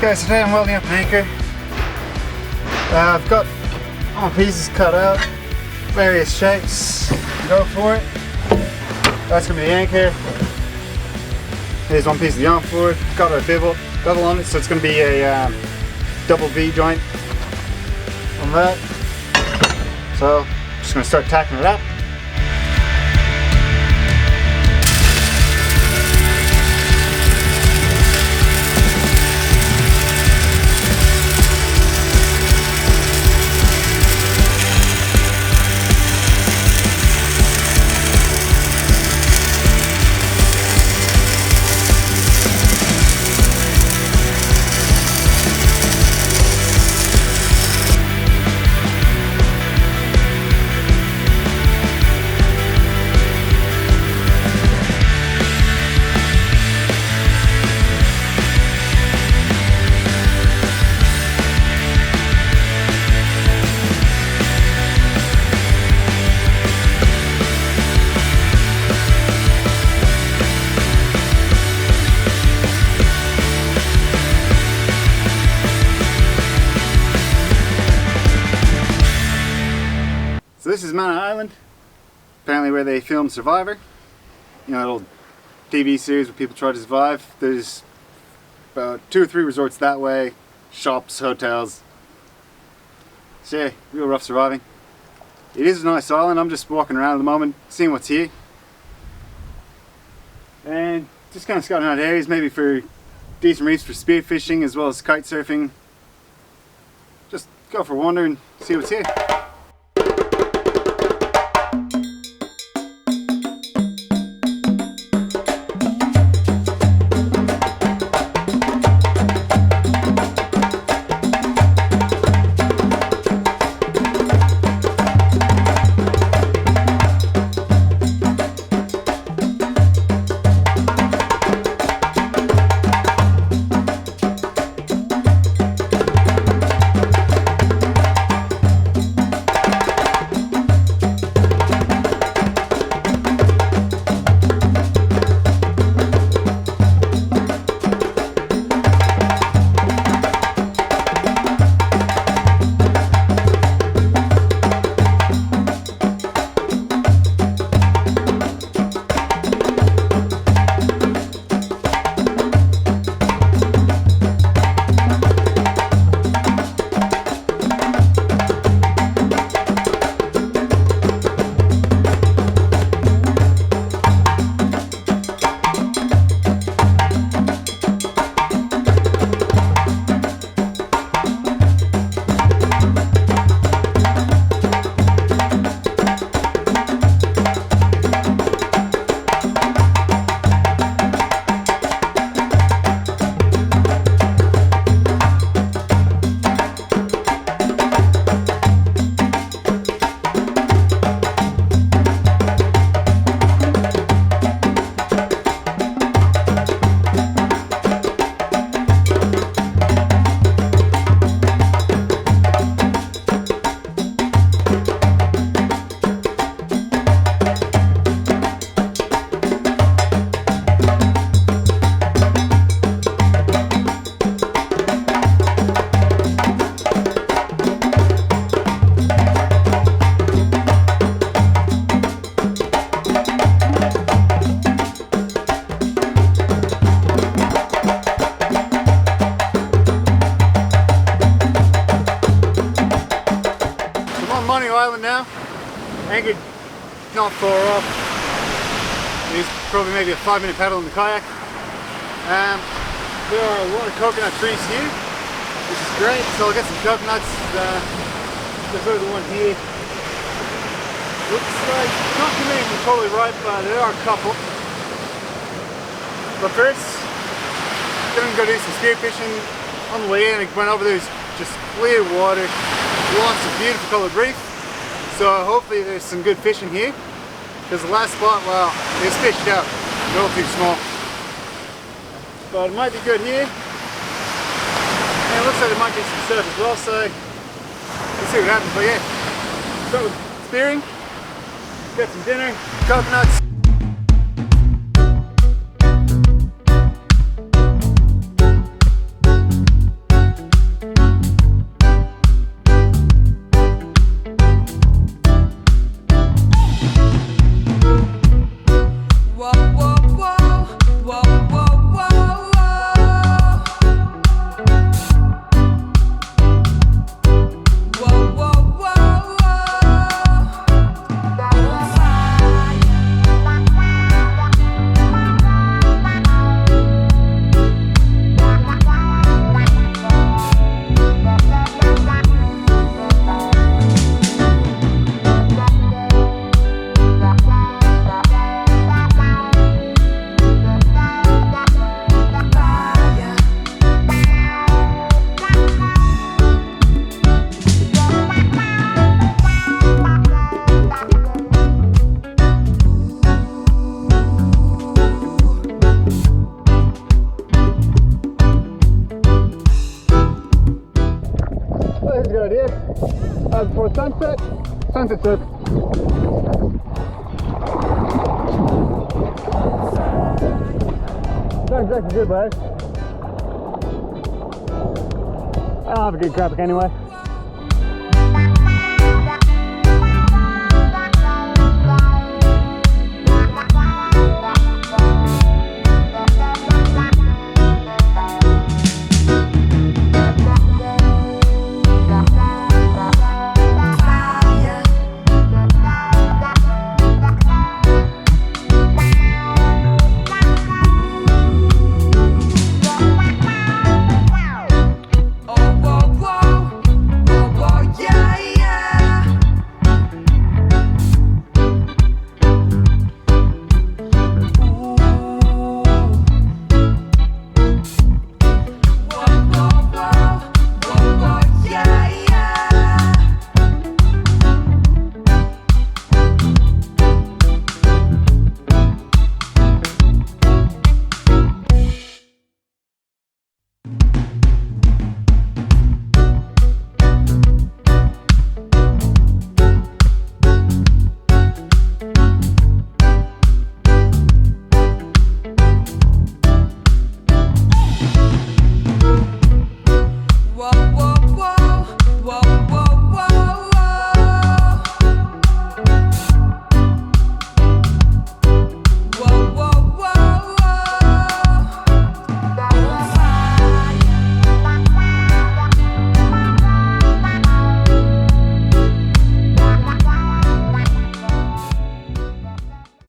guys, today I'm welding up an anchor. I've got all my pieces cut out, various shapes. Go for it. That's going to be the anchor. Here's one piece of the arm for it. Got a bevel on it, so it's going to be a double V joint on that. So I'm just going to start tacking it up. So this is Manor Island, apparently where they filmed Survivor. You know, that old TV series where people try to survive. There's about 2 or 3 resorts that way, shops, hotels. So yeah, real rough surviving. It is a nice island. I'm just walking around at the moment, seeing what's here. And just kind of scouting out areas, maybe for decent reefs for spear fishing as well as kite surfing. Just go for a wander and see what's here. Island now, anchored not far off. It's probably maybe a 5-minute paddle in the kayak. There are a lot of coconut trees here, which is great, so I'll get some coconuts. There's the one here. Looks like not too many are totally ripe, but there are a couple. But first, gonna go do some spear fishing. On the way in, I went over there's just clear water, lots of beautiful coloured reef. So hopefully there's some good fishing here, because the last spot, well, it's fished out, a little too small. But it might be good here, and it looks like there might be some surf as well, so let's see what happens. But yeah, start with spearing, get some dinner, coconuts. That's it. Not exactly good, but I don't have a good crappie anyway.